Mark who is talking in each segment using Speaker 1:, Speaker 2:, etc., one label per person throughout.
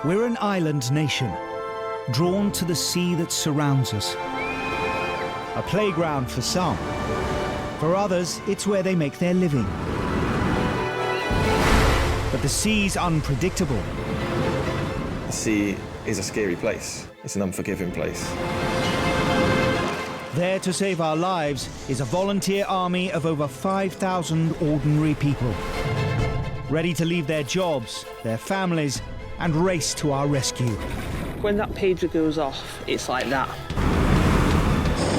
Speaker 1: We're an island nation, drawn to the sea that surrounds us. A playground for some. For others, it's where they make their living. But the sea's unpredictable.
Speaker 2: The sea is a scary place. It's an unforgiving place.
Speaker 1: There to save our lives is a volunteer army of over 5,000 ordinary people, ready to leave their jobs, their families, and race to our rescue.
Speaker 3: When that pager goes off, it's like that.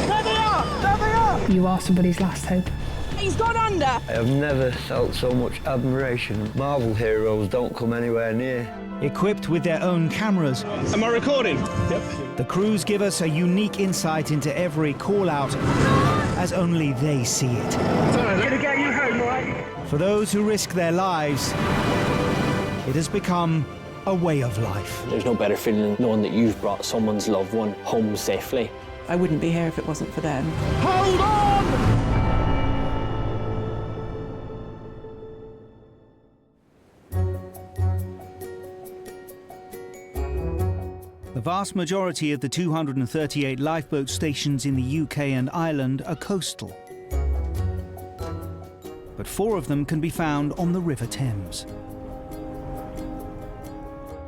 Speaker 4: There they are! There they are!
Speaker 5: You are somebody's last hope.
Speaker 4: He's gone under!
Speaker 6: I have never felt so much admiration. Marvel heroes don't come anywhere near.
Speaker 1: Equipped with their own cameras.
Speaker 7: Am I recording? Yep.
Speaker 1: The crews give us a unique insight into every call-out, as only they see it.
Speaker 4: Gonna get you home, all right?
Speaker 1: For those who risk their lives, it has become a way of life.
Speaker 3: There's no better feeling than knowing that you've brought someone's loved one home safely.
Speaker 8: I wouldn't be here if it wasn't for them.
Speaker 4: Hold on!
Speaker 1: The vast majority of the 238 lifeboat stations in the UK and Ireland are coastal. But 4 of them can be found on the River Thames.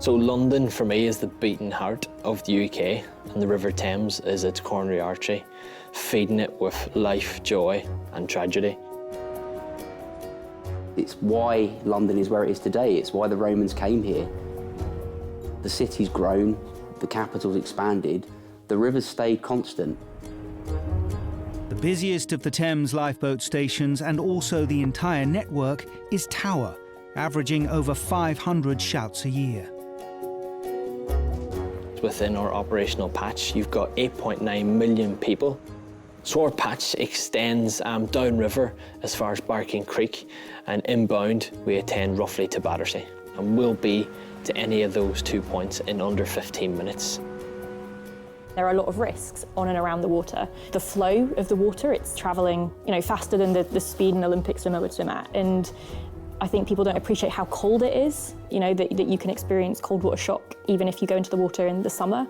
Speaker 3: So London, for me, is the beating heart of the UK, and the River Thames is its coronary artery, feeding it with life, joy and tragedy.
Speaker 9: It's why London is where it is today. It's why the Romans came here. The city's grown, the capital's expanded, the river's stayed constant.
Speaker 1: The busiest of the Thames lifeboat stations, and also the entire network, is Tower, averaging over 500 shouts a year.
Speaker 3: Within our operational patch, you've got 8.9 million people. So our patch extends downriver as far as Barking Creek, and inbound we attend roughly to Battersea, and we'll be to any of those 2 points in under 15 minutes.
Speaker 10: There are a lot of risks on and around the water. The flow of the water, it's travelling, faster than the speed an Olympic swimmer would swim at. And I think people don't appreciate how cold it is, that you can experience cold water shock even if you go into the water in the summer.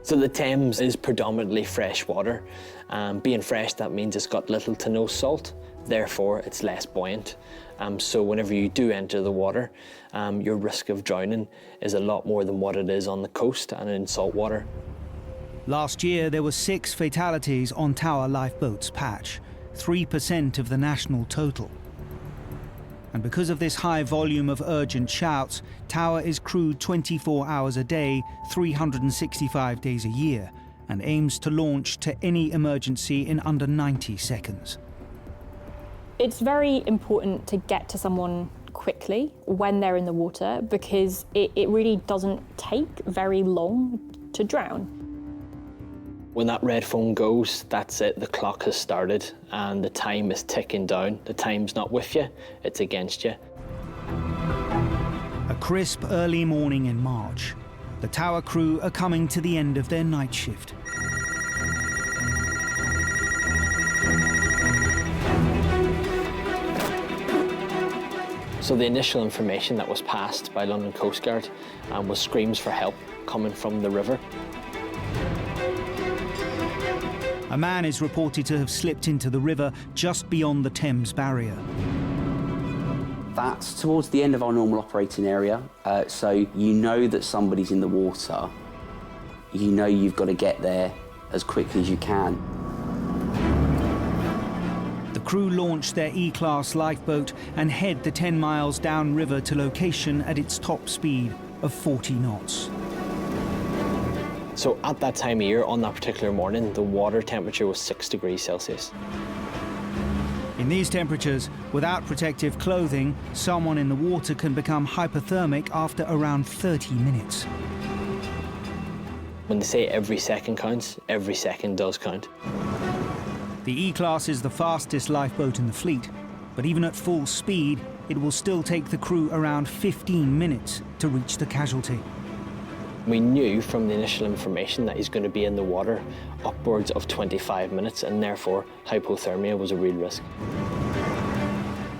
Speaker 3: So the Thames is predominantly fresh water. Being fresh, that means it's got little to no salt, therefore it's less buoyant. So whenever you do enter the water, your risk of drowning is a lot more than what it is on the coast and in salt water.
Speaker 1: Last year, there were 6 fatalities on Tower Lifeboat's patch, 3% of the national total. And because of this high volume of urgent shouts, Tower is crewed 24 hours a day, 365 days a year, and aims to launch to any emergency in under 90 seconds.
Speaker 10: It's very important to get to someone quickly when they're in the water, because it really doesn't take very long to drown.
Speaker 3: When that red phone goes, that's it, the clock has started and the time is ticking down. The time's not with you, it's against you.
Speaker 1: A crisp early morning in March. The Tower crew are coming to the end of their night shift.
Speaker 3: So the initial information that was passed by London Coast Guard was screams for help coming from the river.
Speaker 1: A man is reported to have slipped into the river just beyond the Thames barrier.
Speaker 9: That's towards the end of our normal operating area, so you know that somebody's in the water. You know you've got to get there as quickly as you can.
Speaker 1: The crew launch their E-class lifeboat and head the 10 miles downriver to location at its top speed of 40 knots.
Speaker 3: So at that time of year, on that particular morning, the water temperature was 6 degrees Celsius.
Speaker 1: In these temperatures, without protective clothing, someone in the water can become hypothermic after around 30 minutes.
Speaker 3: When they say every second counts, every second does count.
Speaker 1: The E-class is the fastest lifeboat in the fleet, but even at full speed, it will still take the crew around 15 minutes to reach the casualty.
Speaker 3: We knew from the initial information that he's going to be in the water upwards of 25 minutes, and therefore hypothermia was a real risk.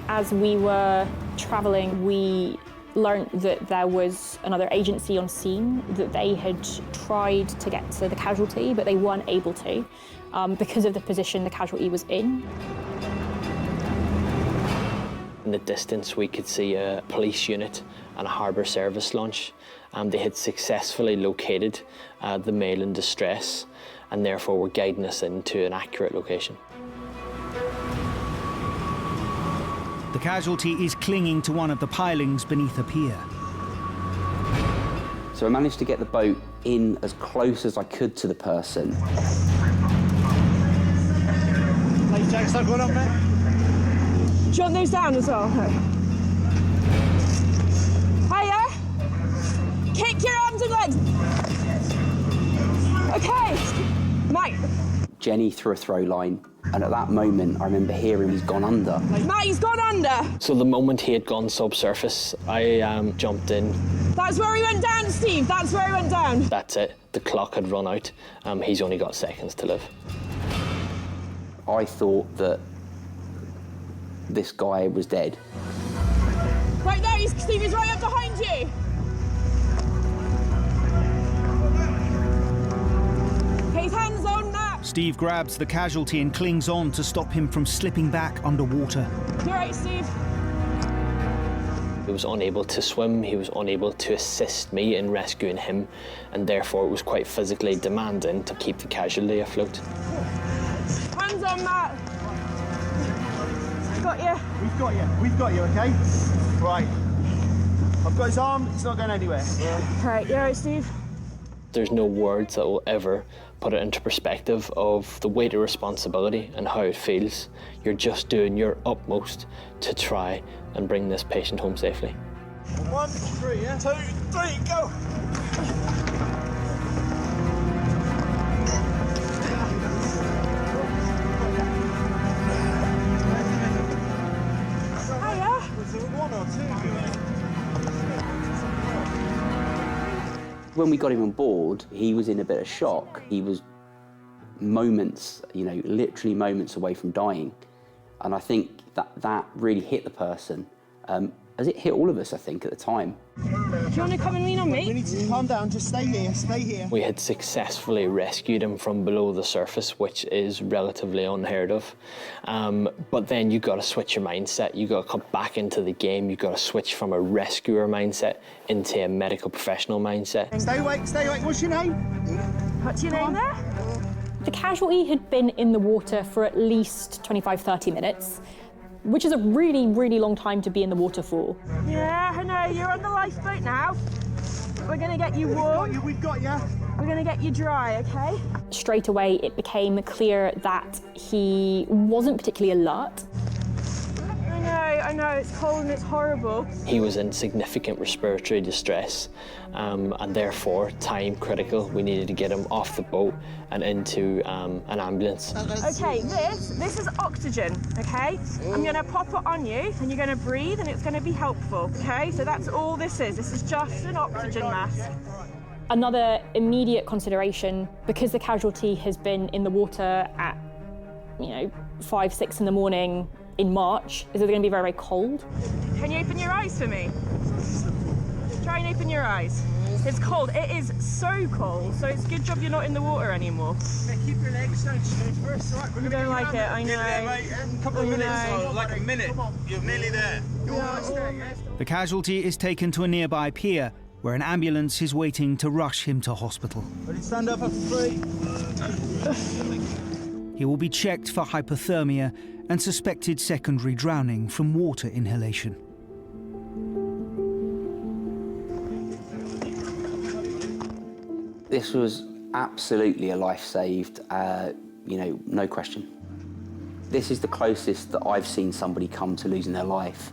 Speaker 10: As we were travelling, we learnt that there was another agency on scene, that they had tried to get to the casualty, but they weren't able to because of the position the casualty was in.
Speaker 3: In the distance, we could see a police unit and a harbour service launch. They had successfully located the male in distress, and therefore were guiding us into an accurate location.
Speaker 1: The casualty is clinging to one of the pilings beneath a pier.
Speaker 9: So I managed to get the boat in as close as I could to the person.
Speaker 4: Hey, Jack, start going up, mate.
Speaker 8: Do you want those down as well? No. Hiya! Kick your arms and legs! Okay, Mate.
Speaker 9: Jenny threw a throw line, and at that moment I remember hearing he's gone under.
Speaker 8: Mate, he's gone under!
Speaker 3: So the moment he had gone subsurface, I jumped in.
Speaker 8: That's where he went down, Steve, that's where he went down.
Speaker 3: That's it, the clock had run out. He's only got seconds to live.
Speaker 9: I thought that this guy was dead.
Speaker 8: Right there, Steve, he's right up behind you. Okay, his hands on that.
Speaker 1: Steve grabs the casualty and clings on to stop him from slipping back underwater.
Speaker 8: You're right, Steve.
Speaker 3: He was unable to swim, he was unable to assist me in rescuing him, and therefore it was quite physically demanding to keep the casualty afloat.
Speaker 8: Hands on that. Got you.
Speaker 4: We've got you, okay? Right. I've got his arm, it's not going anywhere.
Speaker 8: Right, you're right, Steve.
Speaker 3: There's no words that will ever put it into perspective of the weight of responsibility and how it feels. You're just doing your utmost to try and bring this patient home safely.
Speaker 4: 1, 3, yeah? 2, 3, go!
Speaker 9: When we got him on board, he was in a bit of shock. He was moments, literally moments away from dying. And I think that really hit the person, as it hit all of us, I think, at the time.
Speaker 8: Do you want to come and lean on me?
Speaker 4: We need to calm down, just stay here.
Speaker 3: We had successfully rescued him from below the surface, which is relatively unheard of. But then you've got to switch your mindset. You've got to come back into the game. You've got to switch from a rescuer mindset into a medical professional mindset.
Speaker 4: Stay awake. What's your name?
Speaker 8: What's your name there?
Speaker 10: The casualty had been in the water for at least 25, 30 minutes, which is a really, really long time to be in the water for.
Speaker 8: Yeah, I know. You're on the lifeboat now. We're going to get you warm.
Speaker 4: We've got you.
Speaker 8: We're going to get you dry, okay?
Speaker 10: Straight away, it became clear that he wasn't particularly alert.
Speaker 8: I know, it's cold and it's horrible.
Speaker 3: He was in significant respiratory distress, and therefore, time critical. We needed to get him off the boat and into an ambulance.
Speaker 8: Okay, this is oxygen, okay? I'm gonna pop it on you, and you're gonna breathe, and it's gonna be helpful, okay? So that's all this is. This is just an oxygen mask.
Speaker 10: Another immediate consideration, because the casualty has been in the water at, 5, 6 in the morning in March, is it going to be very, very cold?
Speaker 8: Can you open your eyes for me? Try and open your eyes. It's cold. It is so cold, so it's a good job you're not in the water anymore.
Speaker 4: Keep your legs down first, right?
Speaker 8: You don't like it, I know.
Speaker 4: A couple of minutes, like a minute. You're nearly there.
Speaker 1: The casualty is taken to a nearby pier, where an ambulance is waiting to rush him to hospital.
Speaker 4: Ready, stand up after 3.
Speaker 1: He will be checked for hypothermia and suspected secondary drowning from water inhalation.
Speaker 9: This was absolutely a life saved, no question. This is the closest that I've seen somebody come to losing their life.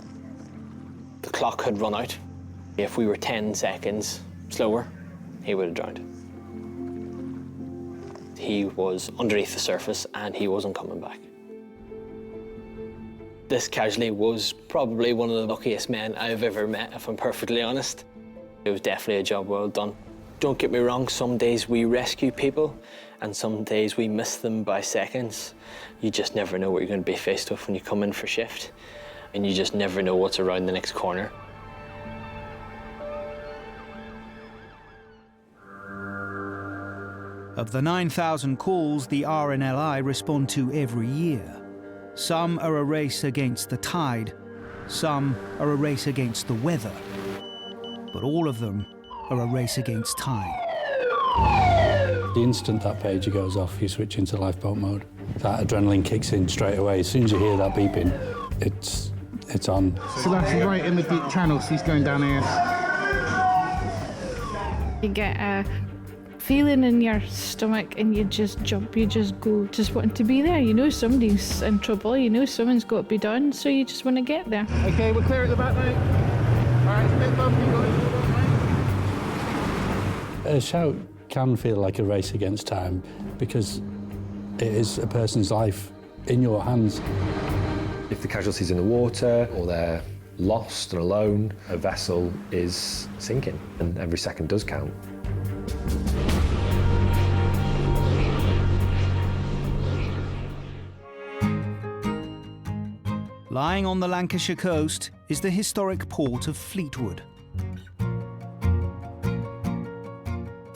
Speaker 3: The clock had run out. If we were 10 seconds slower, he would have drowned. He was underneath the surface and he wasn't coming back. This casualty was probably one of the luckiest men I've ever met, if I'm perfectly honest. It was definitely a job well done. Don't get me wrong, some days we rescue people and some days we miss them by seconds. You just never know what you're going to be faced with when you come in for shift, and you just never know what's around the next corner.
Speaker 1: Of the 9,000 calls the RNLI respond to every year, some are a race against the tide, some are a race against the weather, but all of them are a race against time.
Speaker 5: The instant that pager goes off, you switch into lifeboat mode. That adrenaline kicks in straight away. As soon as you hear that beeping, it's on.
Speaker 11: So that's right in the deep channel, so he's going down here.
Speaker 12: You get a feeling in your stomach and you just jump, you just go, just wanting to be there. You know somebody's in trouble, you know something's got to be done, so you just want to get there.
Speaker 11: Okay, we're clear at the back, mate. All right, it's a bit bumpy, guys.
Speaker 5: A shout can feel like a race against time because it is a person's life in your hands.
Speaker 13: If the casualty's in the water or they're lost and alone, a vessel is sinking, and every second does count.
Speaker 1: Lying on the Lancashire coast is the historic port of Fleetwood.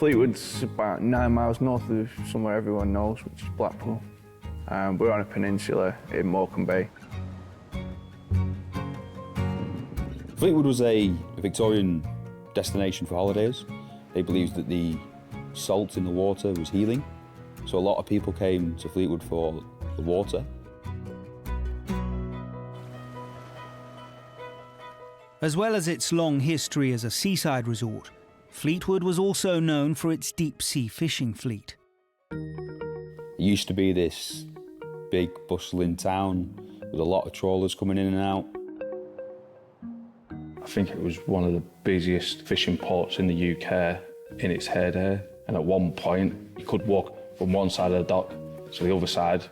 Speaker 14: Fleetwood's about 9 miles north of somewhere everyone knows, which is Blackpool. We're on a peninsula in Morecambe Bay.
Speaker 15: Fleetwood was a Victorian destination for holidays. They believed that the salt in the water was healing, so a lot of people came to Fleetwood for the water.
Speaker 1: As well as its long history as a seaside resort, Fleetwood was also known for its deep-sea fishing fleet.
Speaker 15: It used to be this big, bustling town with a lot of trawlers coming in and out.
Speaker 16: I think it was one of the busiest fishing ports in the UK in its heyday. And at one point, you could walk from one side of the dock to the other side,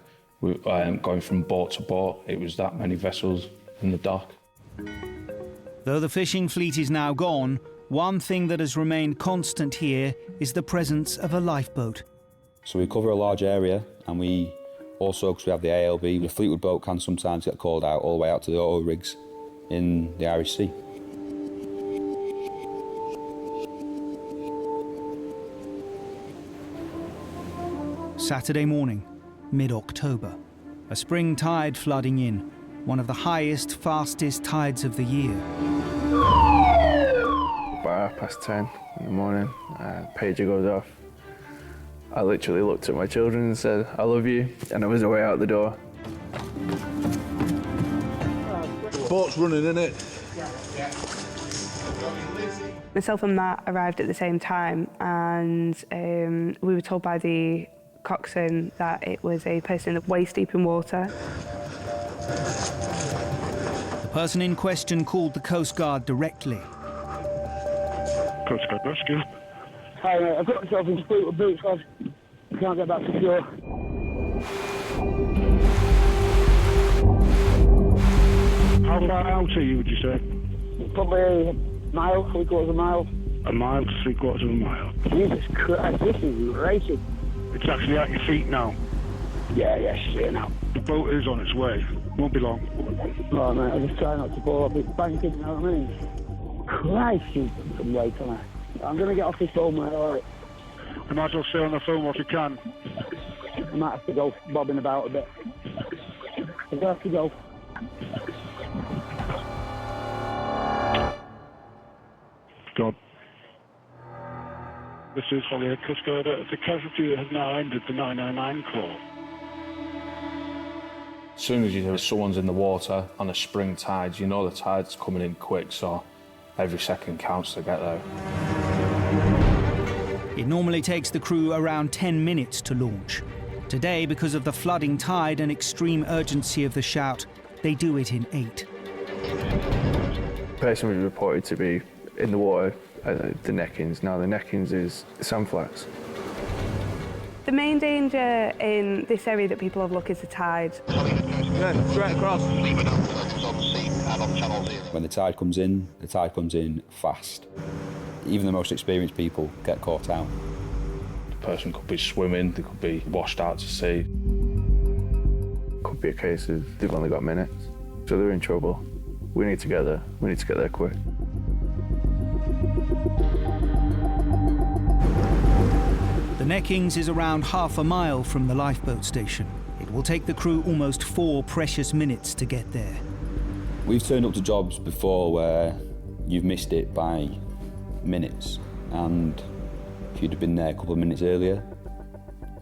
Speaker 16: going from boat to boat. It was that many vessels in the dock.
Speaker 1: Though the fishing fleet is now gone, one thing that has remained constant here is the presence of a lifeboat.
Speaker 15: So we cover a large area, and we also, because we have the ALB, the Fleetwood boat can sometimes get called out all the way out to the auto rigs in the Irish Sea.
Speaker 1: Saturday morning, mid-October. A spring tide flooding in, one of the highest, fastest tides of the year.
Speaker 14: About 10:30 in the morning, pager goes off. I literally looked at my children and said, "I love you," and I was away out the door.
Speaker 7: Boat's running, innit?
Speaker 17: Myself and Matt arrived at the same time, and we were told by the coxswain that it was a person waist deep in water.
Speaker 1: The person in question called the Coast Guard directly.
Speaker 18: Coast Guard rescue.
Speaker 4: Hi, mate, I've got myself into Fleetwood boots, guys. I can't get back to shore.
Speaker 18: How far out are you, would you say?
Speaker 4: Probably a mile, 3/4 of a mile.
Speaker 18: A mile to 3/4 of a mile.
Speaker 4: Jesus Christ, this is racing.
Speaker 18: It's actually at your feet now.
Speaker 4: Yeah, straight now.
Speaker 18: The boat is on its way. Won't be long.
Speaker 4: Oh, mate, I just try not to fall off this banking, you know what I mean? Christ, you've done some weight on it. I'm going to get off this phone, mate, all right?
Speaker 18: You might as well stay on the phone while you can.
Speaker 4: I might have to go bobbing about a bit. I have to go.
Speaker 18: God. This is Hollywood Coast Guard. The casualty has now ended the 909 call.
Speaker 16: As soon as you hear someone's in the water on a spring tide, you know the tide's coming in quick, so every second counts to get there.
Speaker 1: It normally takes the crew around 10 minutes to launch. Today, because of the flooding tide and extreme urgency of the shout, they do it in 8.
Speaker 14: The person was reported to be in the water at the neckings. Now the neckings is sandflats.
Speaker 17: The main danger in this area that people overlook is the tide.
Speaker 7: Yeah, straight across.
Speaker 15: When the tide comes in fast. Even the most experienced people get caught out.
Speaker 16: The person could be swimming, they could be washed out to sea.
Speaker 14: Could be a case of they've only got minutes, so they're in trouble. We need to get there. We need to get there quick.
Speaker 1: The Neckings is around half a mile from the lifeboat station. It will take the crew almost 4 precious minutes to get there.
Speaker 15: We've turned up to jobs before where you've missed it by minutes, and if you'd have been there a couple of minutes earlier,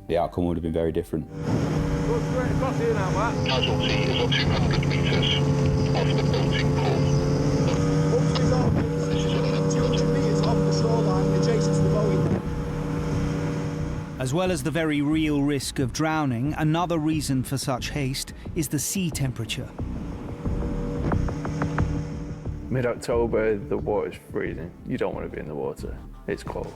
Speaker 15: the outcome would have been very different.
Speaker 11: Go straight across here now, Matt.
Speaker 19: Casualty is at 200 metres off the boating pole.
Speaker 11: Hopefully it's on 200 metres off the shoreline, adjacent to the boat.
Speaker 1: As well as the very real risk of drowning, another reason for such haste is the sea temperature.
Speaker 14: Mid-October, the water's freezing. You don't want to be in the water. It's cold.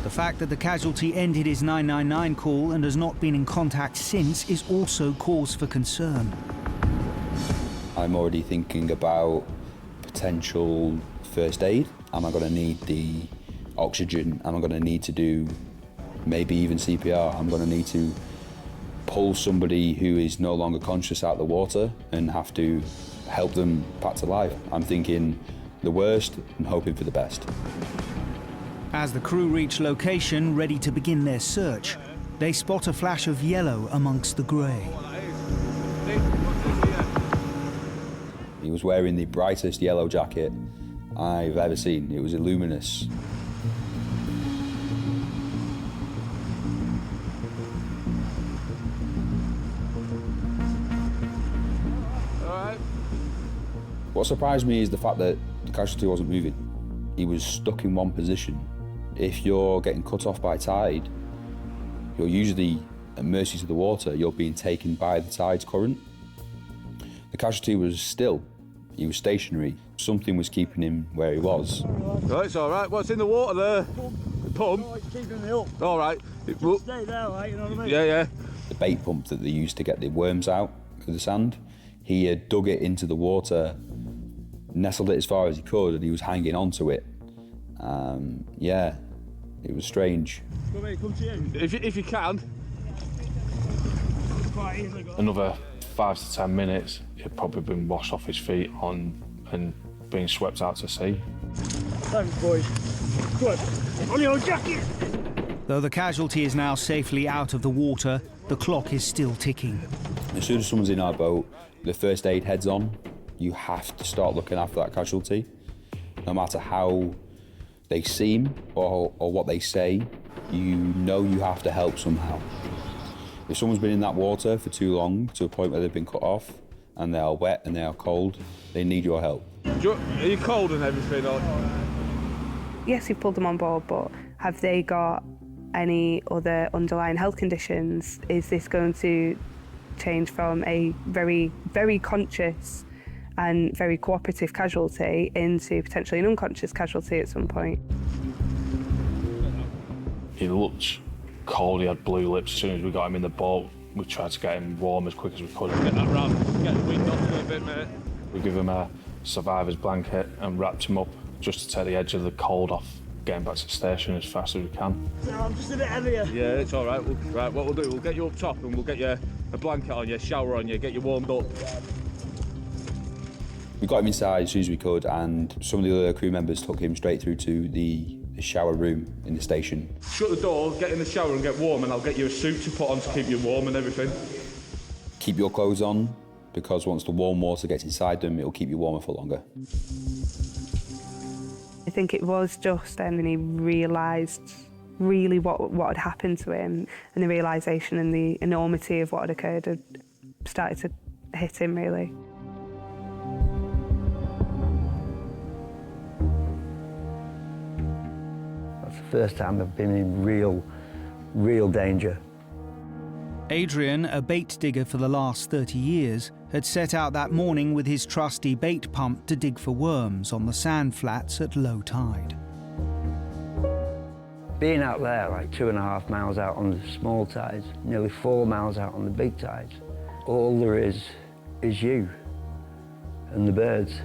Speaker 1: The fact that the casualty ended his 999 call and has not been in contact since is also cause for concern.
Speaker 15: I'm already thinking about potential first aid. Am I going to need the oxygen? Am I going to need to do maybe even CPR? I'm going to need to pull somebody who is no longer conscious out of the water and have to help them back to life. I'm thinking the worst and hoping for the best.
Speaker 1: As the crew reach location, ready to begin their search, they spot a flash of yellow amongst the grey.
Speaker 15: He was wearing the brightest yellow jacket I've ever seen. It was luminous. What surprised me is the fact that the casualty wasn't moving. He was stuck in one position. If you're getting cut off by tide, you're usually at mercy to the water. You're being taken by the tide's current. The casualty was still. He was stationary. Something was keeping him where he was.
Speaker 11: No, it's all right. What's in the water there? The pump?
Speaker 18: Oh, it's keeping me up.
Speaker 11: All right.
Speaker 18: Stay there, right? You know what I mean?
Speaker 11: Yeah, yeah.
Speaker 15: The bait pump that they used to get the worms out of the sand, he had dug it into the water, nestled it as far as he could, and he was hanging onto it. Yeah, it was strange.
Speaker 18: Come here, come to you.
Speaker 11: If you can.
Speaker 16: Another 5 to 10 minutes, he'd probably been washed off his feet and being swept out to sea.
Speaker 18: Thanks, boys. Good. On your jacket.
Speaker 1: Though the casualty is now safely out of the water, the clock is still ticking.
Speaker 15: As soon as someone's in our boat, the first aid heads on. You have to start looking after that casualty. No matter how they seem or what they say, you know you have to help somehow. If someone's been in that water for too long, to a point where they've been cut off, and they are wet and they are cold, they need your help.
Speaker 11: Are you cold and everything? Or?
Speaker 17: Yes, you've pulled them on board, but have they got any other underlying health conditions? Is this going to change from a very, very conscious and very cooperative casualty into potentially an unconscious casualty at some point?
Speaker 16: He looked cold, he had blue lips. As soon as we got him in the boat, we tried to get him warm as quick as we could.
Speaker 11: Get that wrap, get the wind off a bit, mate.
Speaker 16: We give him a survivor's blanket and wrapped him up just to take the edge of the cold off, getting back to the station as fast as we can.
Speaker 18: I'm just a bit heavier.
Speaker 11: Yeah, it's all right. Right, what we'll do, we'll get you up top and we'll get you a blanket on you, shower on you, get you warmed up.
Speaker 15: We got him inside as soon as we could, and some of the other crew members took him straight through to the shower room in the station.
Speaker 11: Shut the door, get in the shower and get warm, and I'll get you a suit to put on to keep you warm and everything.
Speaker 15: Keep your clothes on, because once the warm water gets inside them, it'll keep you warmer for longer.
Speaker 17: I think it was just then when he realised really what had happened to him, and the realisation and the enormity of what had occurred had started to hit him, really.
Speaker 6: That's the first time I've been in real danger.
Speaker 1: Adrian, a bait digger for the last 30 years, had set out that morning with his trusty bait pump to dig for worms on the sand flats at low tide.
Speaker 6: Being out there, like 2.5 miles out on the small tides, nearly 4 miles out on the big tides, all there is you and the birds.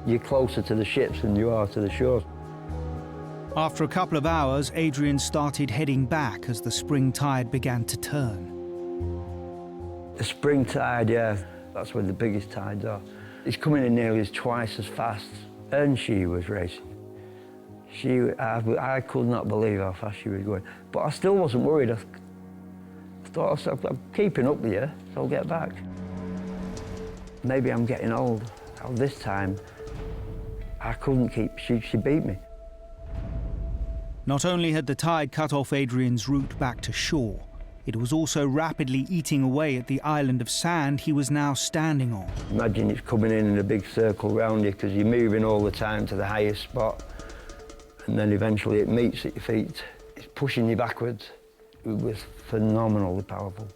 Speaker 6: You're closer to the ships than you are to the shore.
Speaker 1: After a couple of hours, Adrian started heading back as the spring tide began to turn.
Speaker 6: The spring tide, yeah, that's where the biggest tides are. It's coming in nearly twice as fast, and she was racing. I could not believe how fast she was going. But I still wasn't worried. I thought, I'm keeping up with you, so I'll get back. Maybe I'm getting old. This time, I couldn't keep, she beat me.
Speaker 1: Not only had the tide cut off Adrian's route back to shore, it was also rapidly eating away at the island of sand he was now standing on.
Speaker 6: Imagine it's coming in a big circle round you because you're moving all the time to the highest spot, and then eventually it meets at your feet. It's pushing you backwards. It was phenomenally powerful.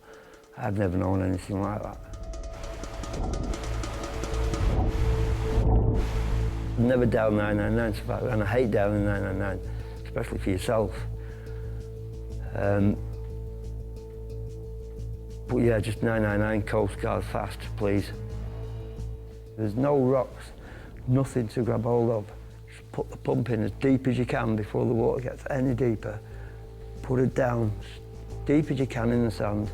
Speaker 6: I've never known anything like that. Never down 999, and I hate down 999, especially for yourself. But yeah, just 999 Coast Guard fast, please. There's no rocks, nothing to grab hold of. Just put the pump in as deep as you can before the water gets any deeper. Put it down as deep as you can in the sand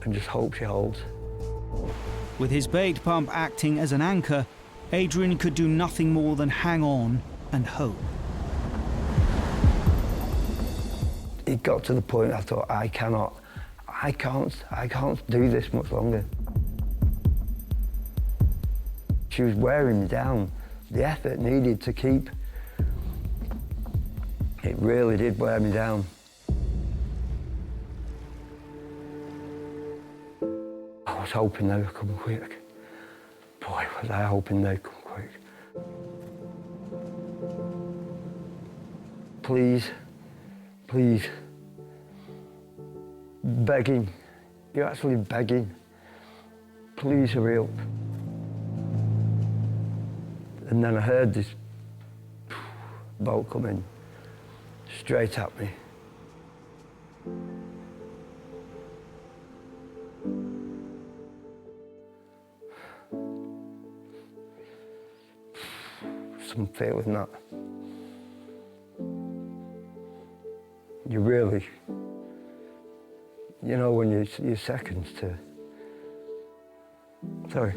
Speaker 6: and just hope she holds.
Speaker 1: With his bait pump acting as an anchor, Adrian could do nothing more than hang on and hope.
Speaker 6: It got to the point I thought, I can't do this much longer. She was wearing me down. The effort needed to keep, it really did wear me down. I was hoping they would come quick. Boy, was I hoping they'd come quick. Please, please. Begging. You're actually begging. Please hurry up. And then I heard this boat coming straight at me. Some feeling that you really, you know, when you're seconds to, sorry.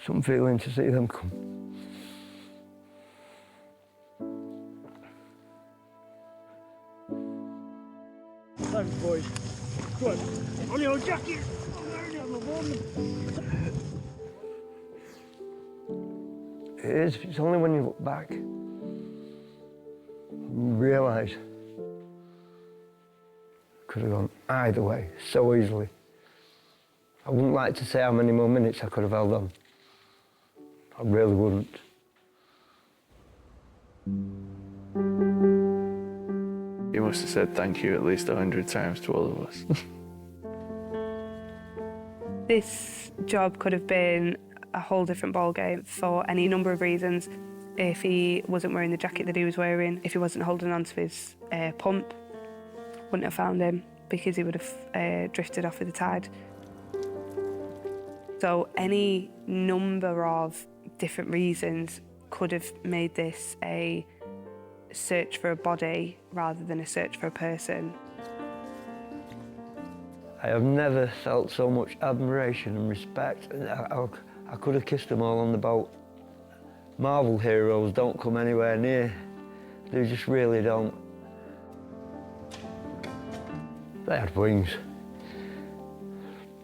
Speaker 6: Some feeling to see them come.
Speaker 18: Thanks, boys. Go on. On your jacket.
Speaker 6: It is. It's only when you look back you realise could have gone either way so easily. I wouldn't like to say how many more minutes I could have held on. I really wouldn't.
Speaker 14: You must have said thank you at least 100 times to all of us.
Speaker 17: This job could have been a whole different ballgame for any number of reasons. If he wasn't wearing the jacket that he was wearing, if he wasn't holding on to his pump, wouldn't have found him because he would have drifted off with the tide. So any number of different reasons could have made this a search for a body rather than a search for a person.
Speaker 6: I have never felt so much admiration and respect. I could have kissed them all on the boat. Marvel heroes don't come anywhere near. They just really don't. They had wings.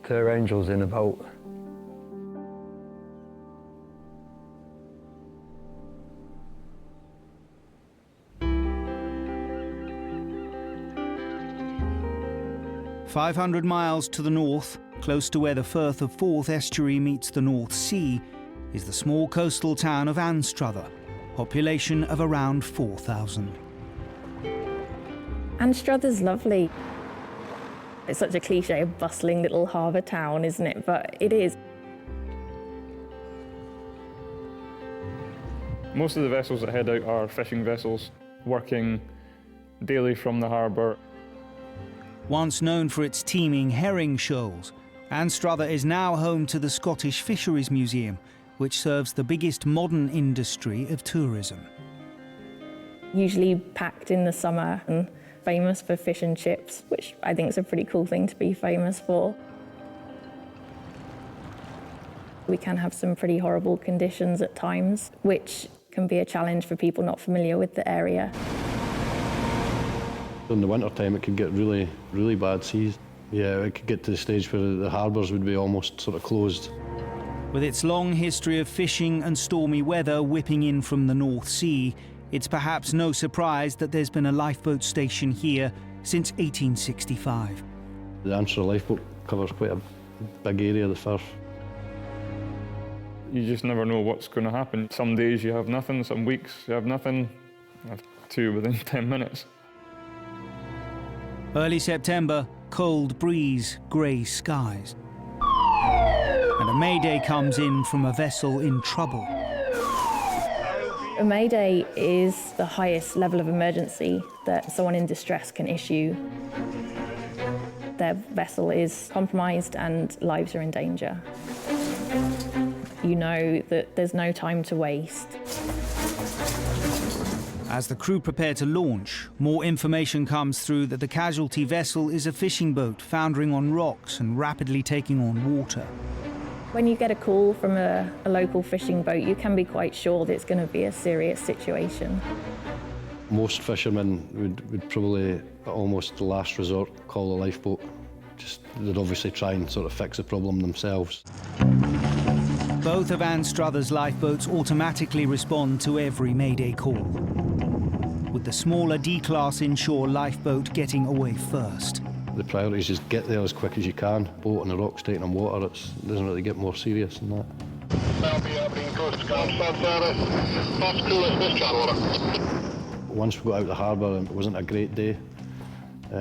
Speaker 6: They're angels in a boat.
Speaker 1: "500 miles to the north, close to where the Firth of Forth estuary meets the North Sea, is the small coastal town of Anstruther, population of around 4,000.
Speaker 10: Anstruther's lovely. It's such a cliche, a bustling little harbour town, isn't it? But it is.
Speaker 20: Most of the vessels that head out are fishing vessels, working daily from the harbour.
Speaker 1: Once known for its teeming herring shoals, Anstruther is now home to the Scottish Fisheries Museum, which serves the biggest modern industry of tourism.
Speaker 10: Usually packed in the summer and famous for fish and chips, which I think is a pretty cool thing to be famous for. We can have some pretty horrible conditions at times, which can be a challenge for people not familiar with the area.
Speaker 5: In the winter time, it could get really, really bad seas. Yeah, it could get to the stage where the harbours would be almost sort of closed.
Speaker 1: With its long history of fishing and stormy weather whipping in from the North Sea, it's perhaps no surprise that there's been a lifeboat station here since 1865.
Speaker 5: The Anstruther lifeboat covers quite a big area of the firth.
Speaker 20: You just never know what's going to happen. Some days you have nothing, some weeks you have nothing. I have two within 10 minutes.
Speaker 1: Early September, cold breeze, grey skies. And a mayday comes in from a vessel in trouble.
Speaker 10: A mayday is the highest level of emergency that someone in distress can issue. Their vessel is compromised and lives are in danger. You know that there's no time to waste.
Speaker 1: As the crew prepare to launch, more information comes through that the casualty vessel is a fishing boat foundering on rocks and rapidly taking on water.
Speaker 10: When you get a call from a local fishing boat, you can be quite sure that it's going to be a serious situation.
Speaker 5: Most fishermen would probably, at almost the last resort, call a lifeboat. They'd obviously try and sort of fix the problem themselves.
Speaker 1: Both of Anstruther's lifeboats automatically respond to every mayday call, with the smaller D-class inshore lifeboat getting away first.
Speaker 5: The priority is just get there as quick as you can. Boat on the rocks taking on water, it doesn't really get more serious than that. Once we got out of the harbour, it wasn't a great day.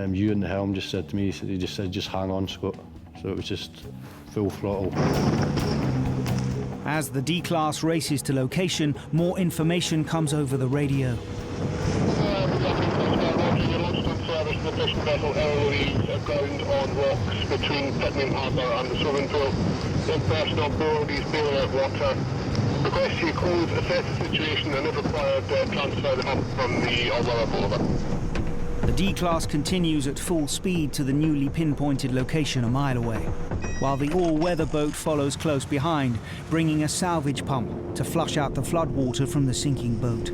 Speaker 5: You in the helm just said to me, he just said, just hang on, Scott. So it was just full throttle.
Speaker 1: As the D-class races to location, more information comes over the radio.
Speaker 19: The fishing vessel Airlift aground on rocks between Pitman Harbour and the swimming pool. In person on board is bailing out water. Request you close, assess the situation and if required, transfer the hump from the all-weather boat over.
Speaker 1: The D-class continues at full speed to the newly pinpointed location a mile away, while the all-weather boat follows close behind, bringing a salvage pump to flush out the floodwater from the sinking boat.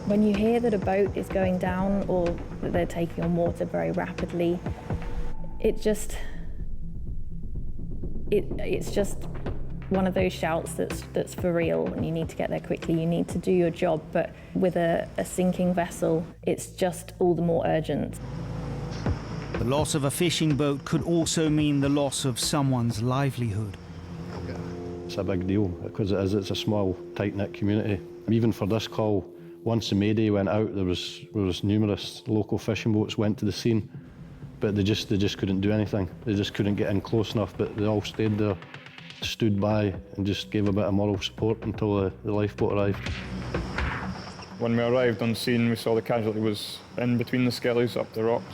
Speaker 10: When you hear that a boat is going down or that they're taking on water very rapidly, it's just one of those shouts that's for real, and you need to get there quickly, you need to do your job. But with a sinking vessel, it's just all the more urgent.
Speaker 1: The loss of a fishing boat could also mean the loss of someone's livelihood.
Speaker 5: It's a big deal, because it's a small, tight-knit community. Even for this call, once the mayday went out, there was numerous local fishing boats went to the scene, but they just couldn't do anything. They just couldn't get in close enough, but they all stayed there, stood by and just gave a bit of moral support until the lifeboat arrived.
Speaker 20: When we arrived on scene, we saw the casualty was in between the skellies up the rocks.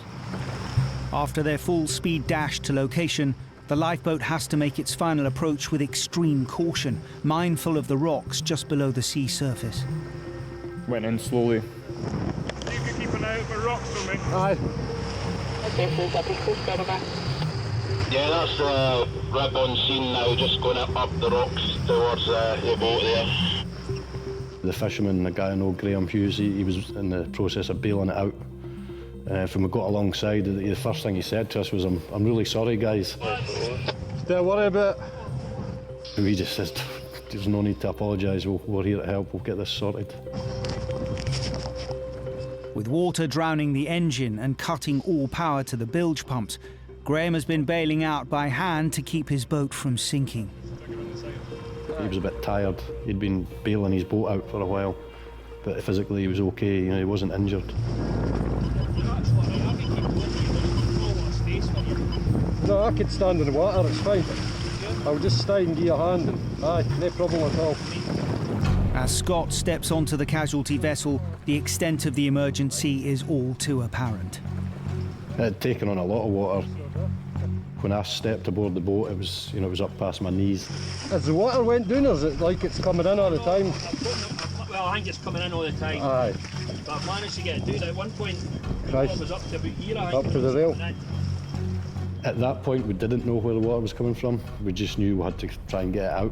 Speaker 1: After their full-speed dash to location, the lifeboat has to make its final approach with extreme caution, mindful of the rocks just below the sea surface.
Speaker 20: Went in slowly.
Speaker 7: You can keep an eye out for rocks for me.
Speaker 5: Aye.
Speaker 19: Yeah, that's Rib on scene now, just going up the rocks towards the boat there.
Speaker 5: The fisherman, the guy I know, Graham Hughes, he was in the process of bailing it out. When we got alongside, the first thing he said to us was, I'm really sorry, guys.
Speaker 7: Don't worry about it.
Speaker 5: We just said, there's no need to apologise, we're here to help, we'll get this sorted.
Speaker 1: With water drowning the engine and cutting all power to the bilge pumps, Graham has been bailing out by hand to keep his boat from sinking.
Speaker 5: He was a bit tired. He'd been bailing his boat out for a while, but physically he was okay, he wasn't injured.
Speaker 7: No, I could stand in the water, it's fine. I'll just stay and give you a hand, and aye, no problem at all.
Speaker 1: As Scott steps onto the casualty vessel, the extent of the emergency is all too apparent.
Speaker 5: It had taken on a lot of water. When I stepped aboard the boat, it was up past my knees.
Speaker 7: As the water went down, is it like it's coming in all the time?
Speaker 21: Well, I think it's coming in all the time.
Speaker 7: Aye.
Speaker 21: But I've managed to get it down at one point.
Speaker 7: Christ.
Speaker 21: It was up to about here, I
Speaker 7: Up
Speaker 21: think,
Speaker 7: to the rail.
Speaker 5: At that point, we didn't know where the water was coming from. We just knew we had to try and get it out.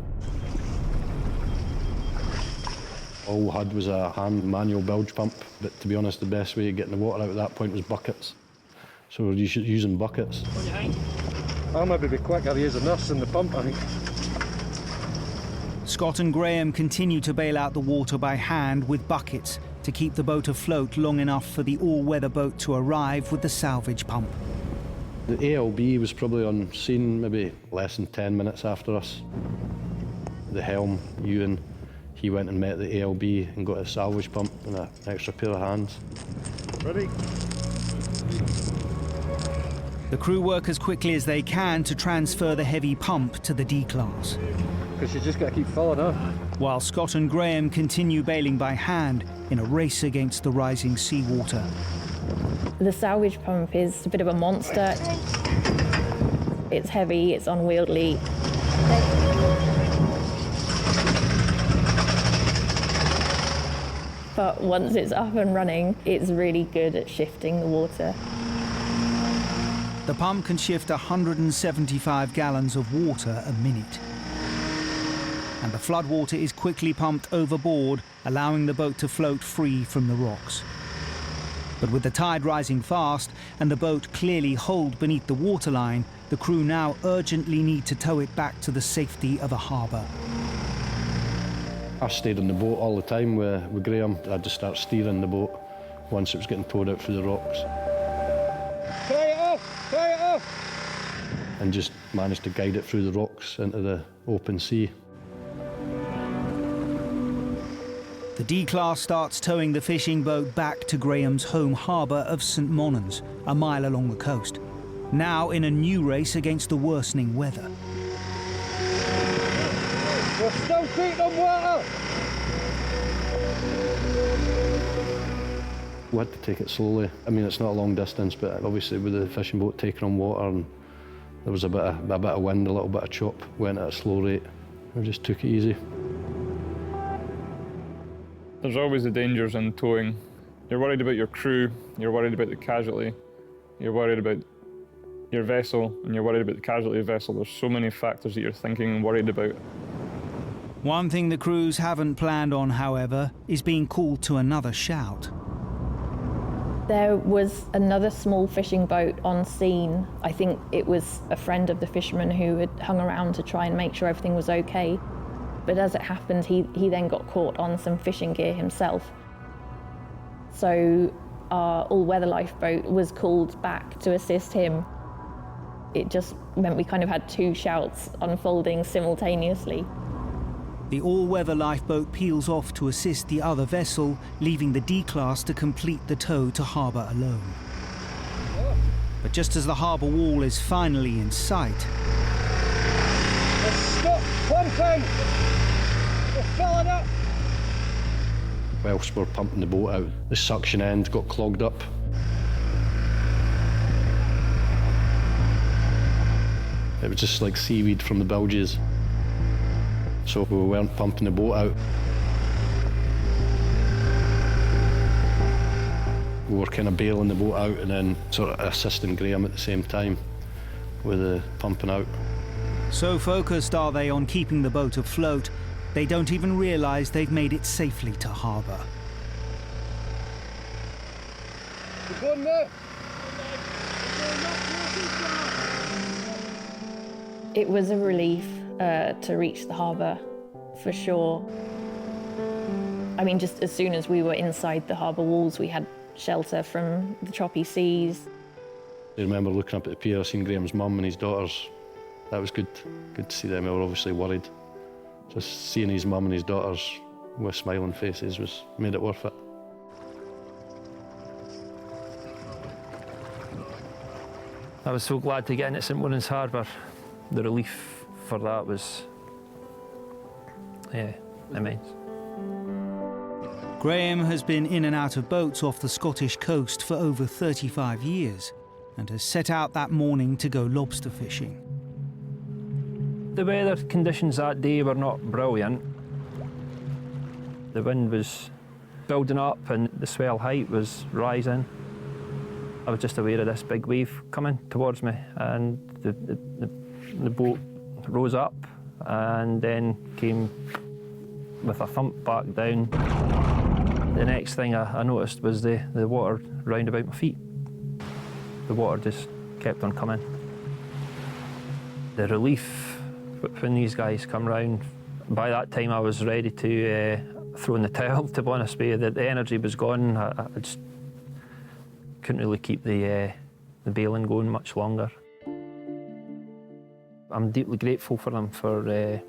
Speaker 5: All we had was a hand manual bilge pump, but to be honest, the best way of getting the water out at that point was buckets. So we're using buckets.
Speaker 7: I'll maybe be quicker using this than the pump, I think.
Speaker 1: Scott and Graham continue to bail out the water by hand with buckets to keep the boat afloat long enough for the all-weather boat to arrive with the salvage pump.
Speaker 5: The ALB was probably on scene maybe less than 10 minutes after us. The helm, Ewan, he went and met the ALB and got a salvage pump and an extra pair of hands.
Speaker 7: Ready?
Speaker 1: The crew work as quickly as they can to transfer the heavy pump to the D-class.
Speaker 7: Because you just got to keep filling up.
Speaker 1: While Scott and Graham continue bailing by hand in a race against the rising seawater.
Speaker 10: The salvage pump is a bit of a monster. It's heavy, it's unwieldy. But once it's up and running, it's really good at shifting the water.
Speaker 1: The pump can shift 175 gallons of water a minute. And the floodwater is quickly pumped overboard, allowing the boat to float free from the rocks. But with the tide rising fast and the boat clearly holed beneath the waterline, the crew now urgently need to tow it back to the safety of a harbour.
Speaker 5: I stayed on the boat all the time with Graham. I had to start steering the boat once it was getting towed out through the rocks.
Speaker 7: Tie it off! Tie it off!
Speaker 5: And just managed to guide it through the rocks into the open sea.
Speaker 1: The D-class starts towing the fishing boat back to Graham's home harbour of St Monans, a mile along the coast, now in a new race against the worsening weather.
Speaker 7: We're still feet on water!
Speaker 5: We had to take it slowly. I mean, it's not a long distance, but obviously with the fishing boat taking on water and there was a bit of wind, a little bit of chop, went at a slow rate. We just took it easy.
Speaker 20: There's always the dangers in towing. You're worried about your crew, you're worried about the casualty, you're worried about your vessel, and you're worried about the casualty of the vessel. There's so many factors that you're thinking and worried about.
Speaker 1: One thing the crews haven't planned on, however, is being called to another shout.
Speaker 10: There was another small fishing boat on scene. I think it was a friend of the fisherman who had hung around to try and make sure everything was okay. But as it happened, he then got caught on some fishing gear himself. So our all-weather lifeboat was called back to assist him. It just meant we kind of had two shouts unfolding simultaneously.
Speaker 1: The all-weather lifeboat peels off to assist the other vessel, leaving the D-class to complete the tow to harbour alone. But just as the harbour wall is finally in sight...
Speaker 7: Stop pumping! We're filling up!
Speaker 5: Whilst we're pumping the boat out, the suction end got clogged up. It was just like seaweed from the bilges. So we weren't pumping the boat out. We were kind of bailing the boat out and then sort of assisting Graham at the same time with the pumping out.
Speaker 1: So focused are they on keeping the boat afloat, they don't even realise they've made it safely to harbour.
Speaker 7: We're going there.
Speaker 10: It was a relief to reach the harbour, for sure. I mean, just as soon as we were inside the harbour walls, we had shelter from the choppy seas.
Speaker 5: I remember looking up at the pier, seeing Graham's mum and his daughters. That was good to see them. They were obviously worried. Just seeing his mum and his daughters with smiling faces made it worth it.
Speaker 2: I was so glad to get into St Monans Harbour. The relief for that was, immense.
Speaker 1: Graham has been in and out of boats off the Scottish coast for over 35 years and has set out that morning to go lobster fishing.
Speaker 2: The weather conditions that day were not brilliant. The wind was building up and the swell height was rising. I was just aware of this big wave coming towards me, and the boat rose up and then came with a thump back down. The next thing I noticed was the water round about my feet. The water just kept on coming. The relief when these guys come round, by that time I was ready to throw in the towel, to be honest with you. The energy was gone. I just couldn't really keep the bailing going much longer. I'm deeply grateful for them for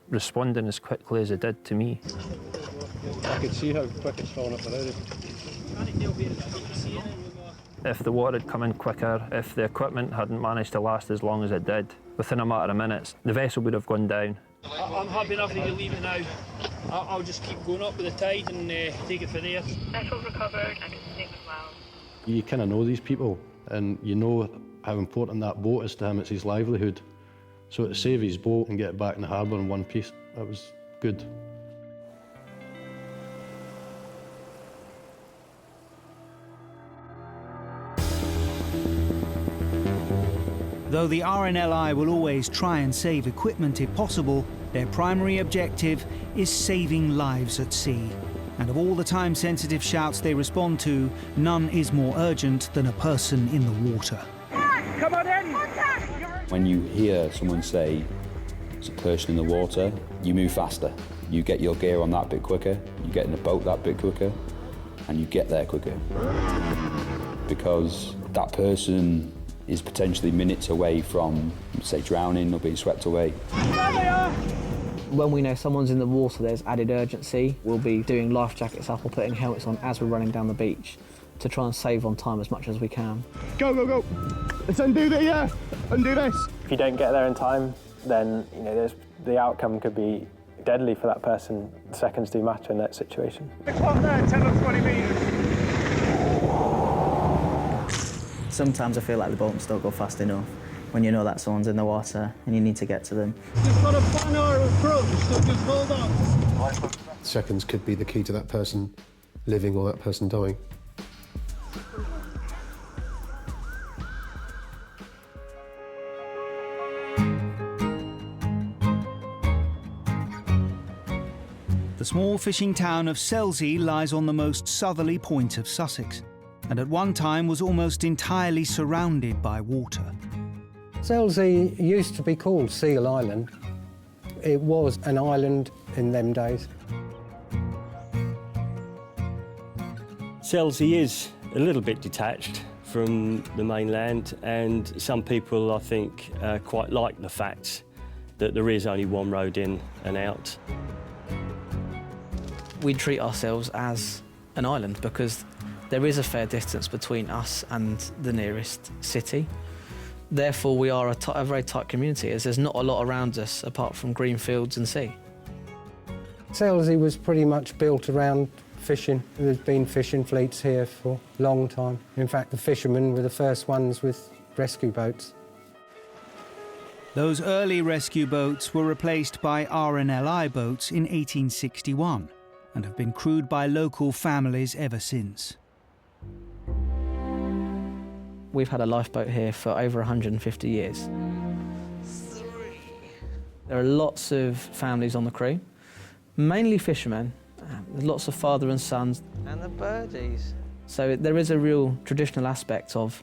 Speaker 2: responding as quickly as they did to me.
Speaker 7: I could see how quick it's falling up already.
Speaker 2: If the water had come in quicker, if the equipment hadn't managed to last as long as it did, within a matter of minutes, the vessel would have gone down.
Speaker 21: I'm happy enough that you leave it now. I'll just keep going up with the tide and take it from there.
Speaker 8: Vessel recovered and continuing well.
Speaker 5: You kind of know these people, and you know how important that boat is to him. It's his livelihood. So to save his boat and get it back in the harbour in one piece, that was good.
Speaker 1: Though the RNLI will always try and save equipment if possible, their primary objective is saving lives at sea. And of all the time-sensitive shouts they respond to, none is more urgent than a person in the water.
Speaker 21: Come on in!
Speaker 15: When you hear someone say, "It's a person in the water," you move faster. You get your gear on that bit quicker, you get in the boat that bit quicker, and you get there quicker. Because that person is potentially minutes away from, say, drowning or being swept away.
Speaker 22: When we know someone's in the water, there's added urgency. We'll be doing life jackets up or putting helmets on as we're running down the beach to try and save on time as much as we can.
Speaker 7: Go, go, go! Let's undo this, yeah! Undo this!
Speaker 23: If you don't get there in time, then the outcome could be deadly for that person. Seconds do matter in that situation.
Speaker 21: The clock there, 10 or 20 metres.
Speaker 24: Sometimes I feel like the boats don't go fast enough when you know that someone's in the water and you need to get to them.
Speaker 21: Just got a plan or approach, so just hold on.
Speaker 25: Seconds could be the key to that person living or that person dying.
Speaker 1: The small fishing town of Selzy lies on the most southerly point of Sussex, and at one time was almost entirely surrounded by water.
Speaker 26: Selzy used to be called Seal Island. It was an island in them days.
Speaker 27: Selzy is a little bit detached from the mainland, and some people, I think, quite like the fact that there is only one road in and out.
Speaker 22: We treat ourselves as an island because there is a fair distance between us and the nearest city. Therefore, we are a very tight community, as there's not a lot around us apart from green fields and sea.
Speaker 26: Selzy was pretty much built around fishing. There's been fishing fleets here for a long time. In fact, the fishermen were the first ones with rescue boats.
Speaker 1: Those early rescue boats were replaced by RNLI boats in 1861 and have been crewed by local families ever since.
Speaker 22: We've had a lifeboat here for over 150 years. There are lots of families on the crew, mainly fishermen. There's lots of father and sons. And the birdies. So there is a real traditional aspect of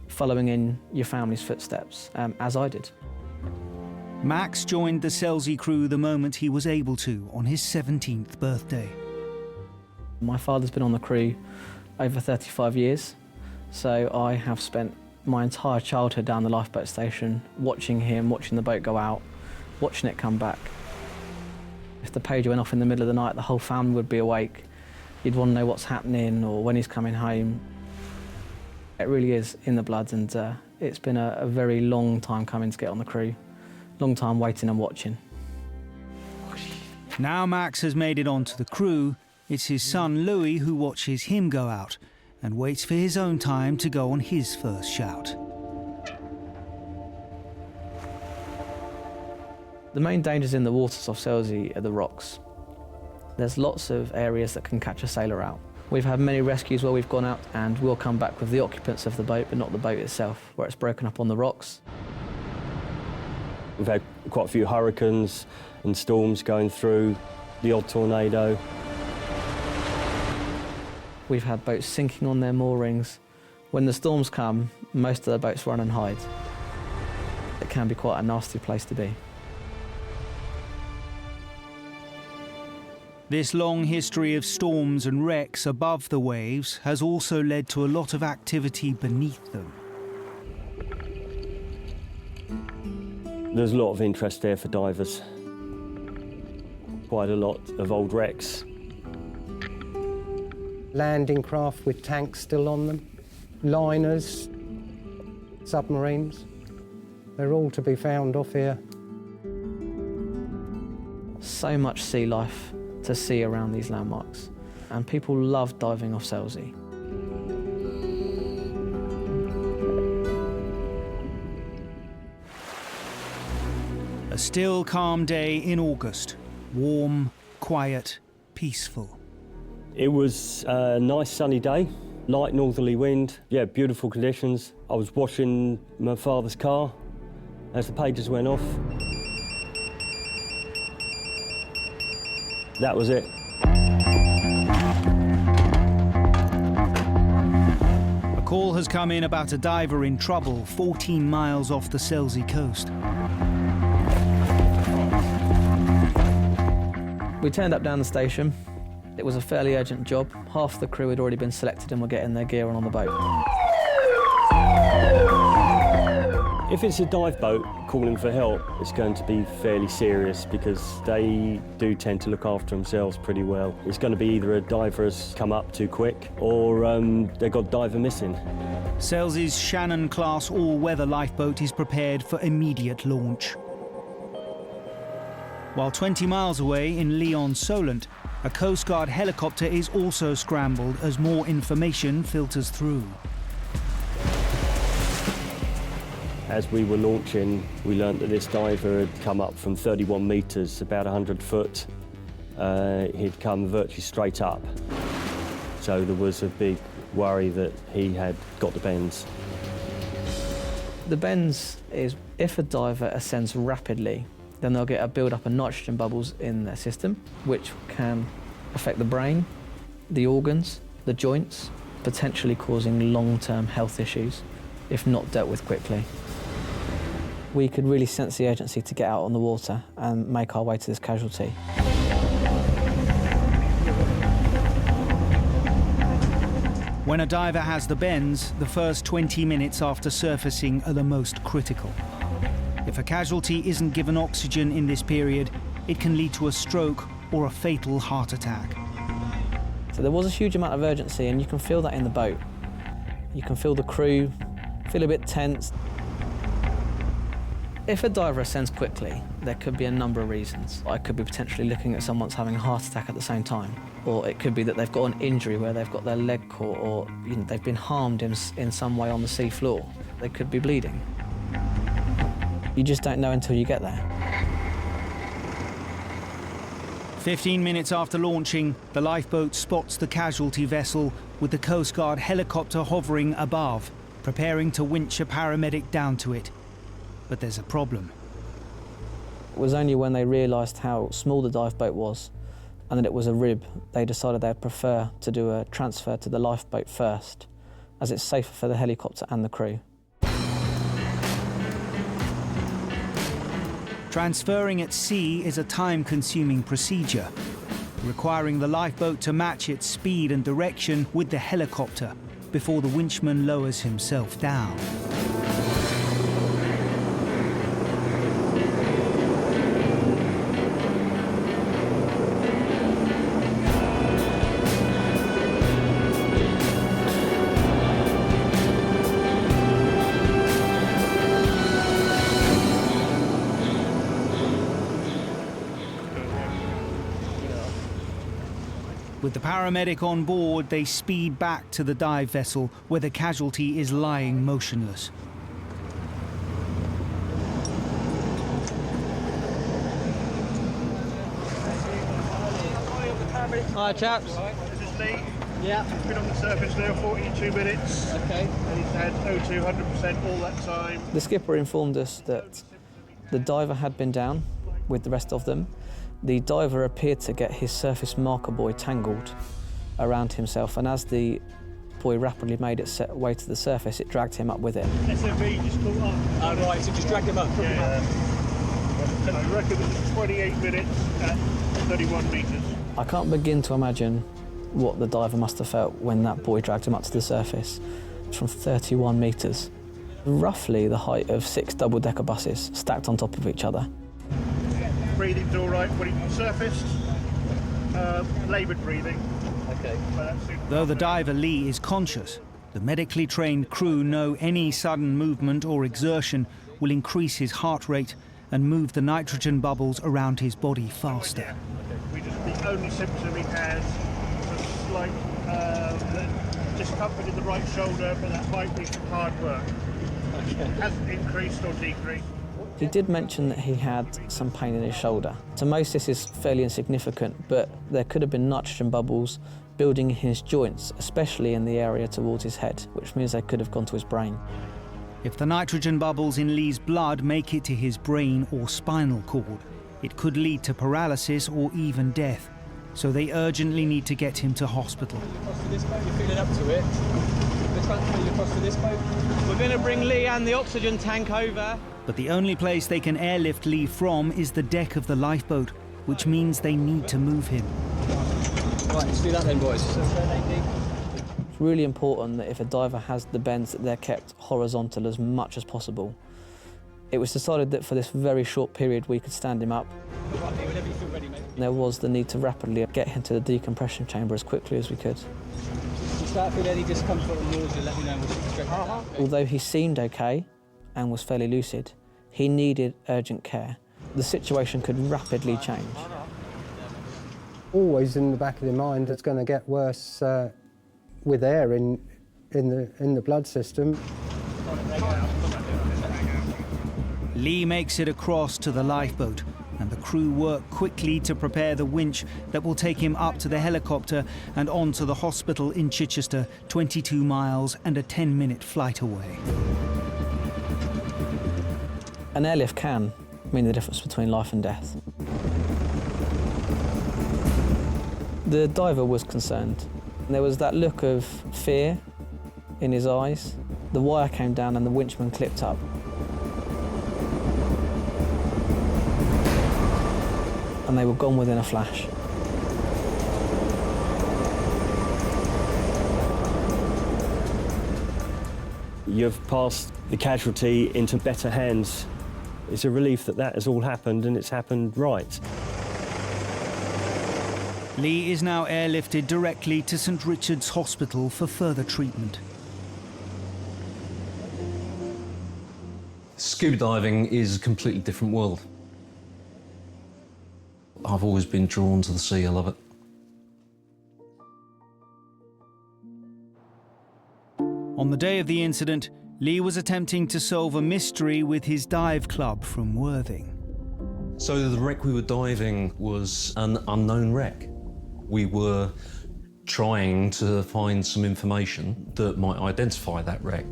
Speaker 22: following in your family's footsteps, as I did.
Speaker 1: Max joined the Selzy crew the moment he was able to on his 17th birthday.
Speaker 22: My father's been on the crew over 35 years, so I have spent my entire childhood down the lifeboat station, watching him, watching the boat go out, watching it come back. If the pager went off in the middle of the night, the whole family would be awake. You'd want to know what's happening or when he's coming home. It really is in the blood, and it's been a very long time coming to get on the crew. Long time waiting and watching.
Speaker 1: Now Max has made it onto the crew, it's his son Louis who watches him go out and waits for his own time to go on his first shout.
Speaker 22: The main dangers in the waters of Selzy are the rocks. There's lots of areas that can catch a sailor out. We've had many rescues where we've gone out and we'll come back with the occupants of the boat, but not the boat itself, where it's broken up on the rocks.
Speaker 27: We've had quite a few hurricanes and storms going through, the odd tornado.
Speaker 22: We've had boats sinking on their moorings. When the storms come, most of the boats run and hide. It can be quite a nasty place to be.
Speaker 1: This long history of storms and wrecks above the waves has also led to a lot of activity beneath them.
Speaker 27: There's a lot of interest there for divers. Quite a lot of old wrecks.
Speaker 26: Landing craft with tanks still on them, liners, submarines. They're all to be found off here.
Speaker 22: So much sea life to see around these landmarks, and people love diving off Selzy.
Speaker 1: A still, calm day in August. Warm, quiet, peaceful.
Speaker 27: It was a nice sunny day, light northerly wind, yeah, beautiful conditions. I was washing my father's car as the pages went off. That was it.
Speaker 1: A call has come in about a diver in trouble 14 miles off the Selzy coast.
Speaker 22: We turned up down the station. It was a fairly urgent job. Half the crew had already been selected and were getting their gear on the boat.
Speaker 27: If it's a dive boat calling for help, it's going to be fairly serious because they do tend to look after themselves pretty well. It's going to be either a diver has come up too quick or they've got a diver missing.
Speaker 1: Selzy's Shannon-class all-weather lifeboat is prepared for immediate launch. While 20 miles away in Lyon-Solent, a Coast Guard helicopter is also scrambled as more information filters through.
Speaker 27: As we were launching, we learnt that this diver had come up from 31 metres, about 100 foot. He'd come virtually straight up. So there was a big worry that he had got the bends.
Speaker 22: The bends is if a diver ascends rapidly, then they'll get a build-up of nitrogen bubbles in their system, which can affect the brain, the organs, the joints, potentially causing long-term health issues if not dealt with quickly. We could really sense the urgency to get out on the water and make our way to this casualty.
Speaker 1: When a diver has the bends, the first 20 minutes after surfacing are the most critical. If a casualty isn't given oxygen in this period, it can lead to a stroke or a fatal heart attack.
Speaker 22: So there was a huge amount of urgency, and you can feel that in the boat. You can feel the crew feel a bit tense. If a diver ascends quickly, there could be a number of reasons. I could be potentially looking at someone's having a heart attack at the same time, or it could be that they've got an injury where they've got their leg caught, or they've been harmed in some way on the sea floor. They could be bleeding. You just don't know until you get there.
Speaker 1: 15 minutes after launching, the lifeboat spots the casualty vessel with the Coast Guard helicopter hovering above, preparing to winch a paramedic down to it. But there's a problem.
Speaker 22: It was only when they realised how small the dive boat was and that it was a rib, they decided they'd prefer to do a transfer to the lifeboat first, as it's safer for the helicopter and the crew.
Speaker 1: Transferring at sea is a time-consuming procedure, requiring the lifeboat to match its speed and direction with the helicopter before the winchman lowers himself down. With the paramedic on board, they speed back to the dive vessel where the casualty is lying motionless.
Speaker 22: Hi chaps.
Speaker 3: This is Lee. Yeah. He's been on the surface now 42 minutes.
Speaker 22: Okay.
Speaker 3: And he's had O2 100% all that time.
Speaker 22: The skipper informed us that the diver had been down with the rest of them. The diver appeared to get his surface marker buoy tangled around himself, and as the buoy rapidly made its way to the surface, it dragged him up with it.
Speaker 3: SMV just caught up.
Speaker 22: Oh, right, so just dragged him up.
Speaker 3: Yeah. I reckon it was 28 minutes at 31 metres.
Speaker 22: I can't begin to imagine what the diver must have felt when that buoy dragged him up to the surface. It's from 31 metres, roughly the height of 6 double-decker buses stacked on top of each other.
Speaker 3: Breathing's all right when he surfaced. Laboured breathing.
Speaker 22: Okay.
Speaker 1: Though the diver Lee is conscious, the medically trained crew know any sudden movement or exertion will increase his heart rate and move the nitrogen bubbles around his body faster.
Speaker 3: The only symptom he has is a slight discomfort in the right shoulder, but that might be from hard work. It hasn't increased or decreased.
Speaker 22: He did mention that he had some pain in his shoulder. To most this is fairly insignificant, but there could have been nitrogen bubbles building in his joints, especially in the area towards his head, which means they could have gone to his brain.
Speaker 1: If the nitrogen bubbles in Lee's blood make it to his brain or spinal cord, it could lead to paralysis or even death, so they urgently need to get him to hospital.
Speaker 22: Across to this boat, you're feeling up to it. We'll transfer you across to this boat. We're going to bring Lee and the oxygen tank over.
Speaker 1: But the only place they can airlift Lee from is the deck of the lifeboat, which means they need to move him.
Speaker 22: Right, let's do that then, boys. It's really important that if a diver has the bends, that they're kept horizontal as much as possible. It was decided that for this very short period we could stand him up. Whenever you feel ready, mate. There was the need to rapidly get him to the decompression chamber as quickly as we could.
Speaker 23: If you start feeling any discomfort or nausea, let me know and we'll straight down.
Speaker 22: Although he seemed okay and was fairly lucid, he needed urgent care. The situation could rapidly change.
Speaker 26: Always in the back of their mind, it's going to get worse with air in the blood system.
Speaker 1: Lee makes it across to the lifeboat, and the crew work quickly to prepare the winch that will take him up to the helicopter and on to the hospital in Chichester, 22 miles and a 10-minute flight away.
Speaker 22: An airlift can mean the difference between life and death. The diver was concerned. There was that look of fear in his eyes. The wire came down and the winchman clipped up. And they were gone within a flash.
Speaker 27: You've passed the casualty into better hands. It's a relief that that has all happened and it's happened right.
Speaker 1: Lee is now airlifted directly to St Richard's Hospital for further treatment.
Speaker 4: Scuba diving is a completely different world. I've always been drawn to the sea, I love it.
Speaker 1: On the day of the incident, Lee was attempting to solve a mystery with his dive club from Worthing.
Speaker 4: So the wreck we were diving was an unknown wreck. We were trying to find some information that might identify that wreck.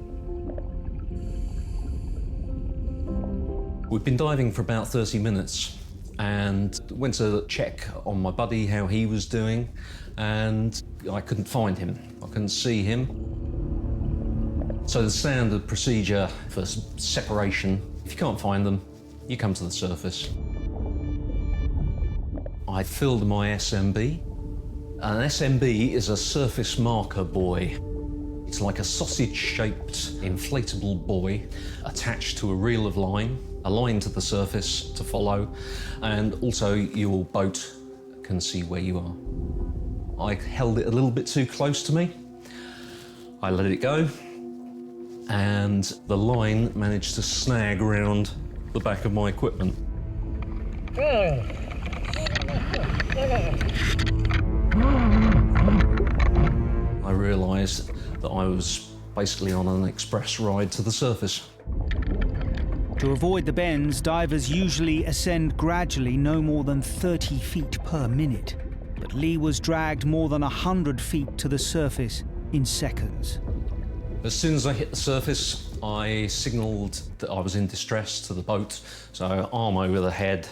Speaker 4: We'd been diving for about 30 minutes and went to check on my buddy how he was doing, and I couldn't find him. I couldn't see him. So the standard procedure for separation, if you can't find them, you come to the surface. I filled my SMB. An SMB is a surface marker buoy. It's like a sausage-shaped inflatable buoy attached to a reel of line, a line to the surface to follow, and also your boat can see where you are. I held it a little bit too close to me. I let it go, and the line managed to snag around the back of my equipment. I realised that I was basically on an express ride to the surface.
Speaker 1: To avoid the bends, divers usually ascend gradually, no more than 30 feet per minute. but Lee was dragged more than 100 feet to the surface in seconds.
Speaker 4: As soon as I hit the surface, I signalled that I was in distress to the boat, so arm over the head.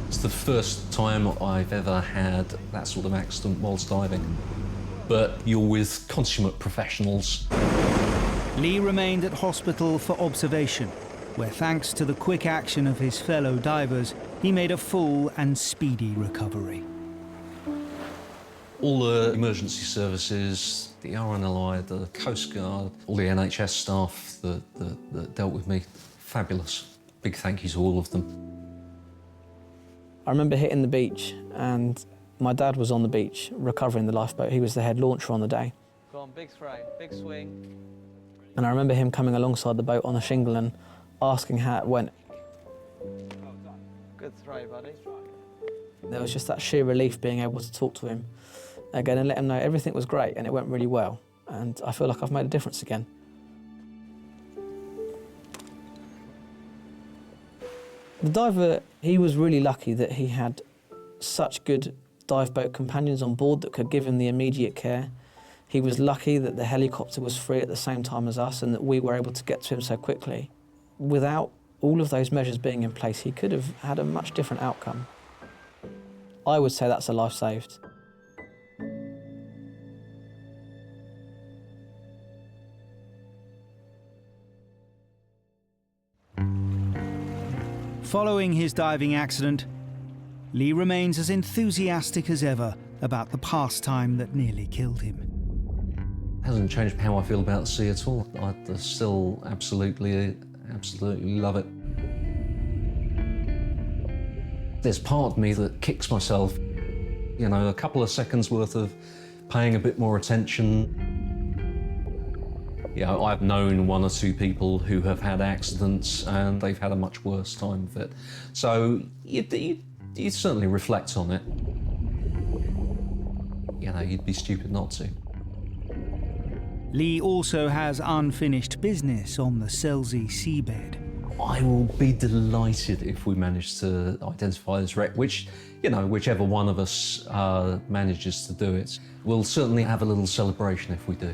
Speaker 4: It's the first time I've ever had that sort of accident whilst diving. But you're with consummate professionals.
Speaker 1: Lee remained at hospital for observation, where thanks to the quick action of his fellow divers, he made a full and speedy recovery.
Speaker 4: All the emergency services, the RNLI, the Coast Guard, all the NHS staff that dealt with me, fabulous. Big thank you to all of them.
Speaker 22: I remember hitting the beach and my dad was on the beach recovering the lifeboat. He was the head launcher on the day. Go on, big throw, big swing. And I remember him coming alongside the boat on a shingle and asking how it went. Good throw, buddy. There was just that sheer relief being able to talk to him again and let him know everything was great and it went really well. And I feel like I've made a difference again. The diver, he was really lucky that he had such good dive boat companions on board that could give him the immediate care. He was lucky that the helicopter was free at the same time as us and that we were able to get to him so quickly. Without all of those measures being in place, he could have had a much different outcome. I would say that's a life saved.
Speaker 1: Following his diving accident, Lee remains as enthusiastic as ever about the pastime that nearly killed him.
Speaker 4: It hasn't changed how I feel about the sea at all. I still absolutely love it. There's part of me that kicks myself. You know, a couple of seconds worth of paying a bit more attention. You know, I've known one or two people who have had accidents and they've had a much worse time of it. So you certainly reflect on it. You know, you'd be stupid not to.
Speaker 1: Lee also has unfinished business on the Selzy seabed.
Speaker 4: I will be delighted if we manage to identify this wreck, which, you know, whichever one of us manages to do it. We'll certainly have a little celebration if we do.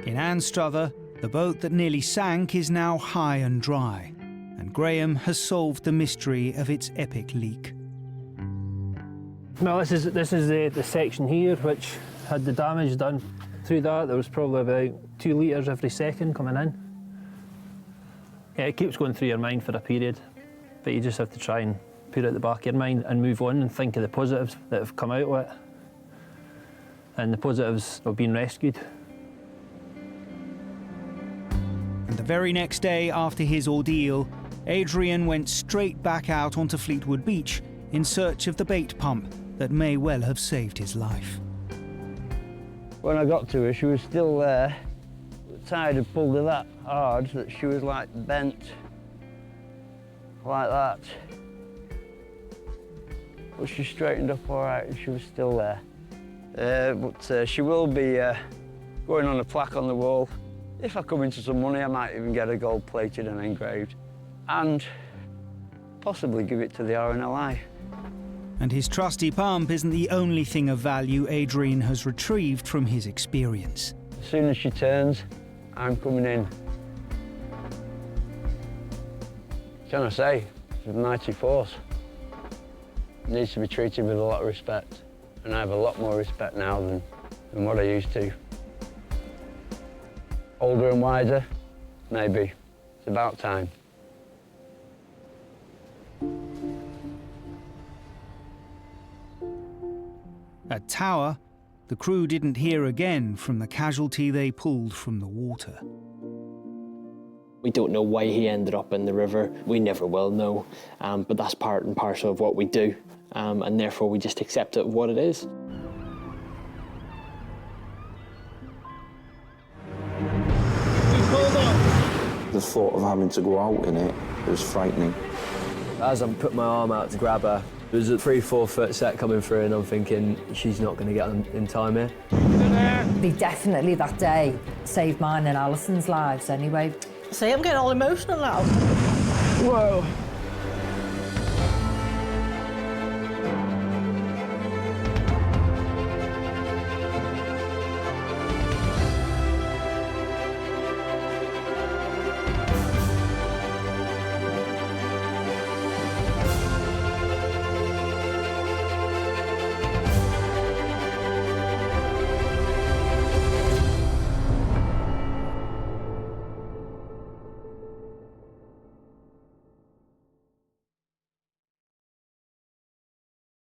Speaker 1: In Anstruther, the boat that nearly sank is now high and dry, and Graham has solved the mystery of its epic leak.
Speaker 21: Well, this is the section here which had the damage done. Through that, there was probably about 2 litres every second coming in. Yeah, it keeps going through your mind for a period, but you just have to try and put it at the back of your mind and move on and think of the positives that have come out of it. And the positives of being rescued.
Speaker 1: And the very next day after his ordeal, Adrian went straight back out onto Fleetwood Beach in search of the bait pump that may well have saved his life.
Speaker 6: When I got to her, she was still there. The tide had pulled her that hard that she was like bent like that. But she straightened up all right and she was still there. But she will be going on a plaque on the wall. If I come into some money, I might even get her gold plated and engraved. And possibly give it to the RNLI.
Speaker 1: And his trusty pump isn't the only thing of value Adrian has retrieved from his experience.
Speaker 6: As soon as she turns, I'm coming in. What can I say? It's a mighty force. It needs to be treated with a lot of respect. And I have a lot more respect now than what I used to. Older and wiser? Maybe. It's about time.
Speaker 1: At Tower, the crew didn't hear again from the casualty they pulled from the water.
Speaker 9: We don't know why he ended up in the river. We never will know, but that's part and parcel of what we do, and therefore we just accept it what it is.
Speaker 11: The thought of having to go out in it was frightening.
Speaker 12: As I put my arm out to grab her, there was a 3-4 foot set coming through and I'm thinking, she's not going to get in time here.
Speaker 13: They definitely that day saved mine and Alison's lives anyway.
Speaker 14: See, I'm getting all emotional now.
Speaker 13: Whoa.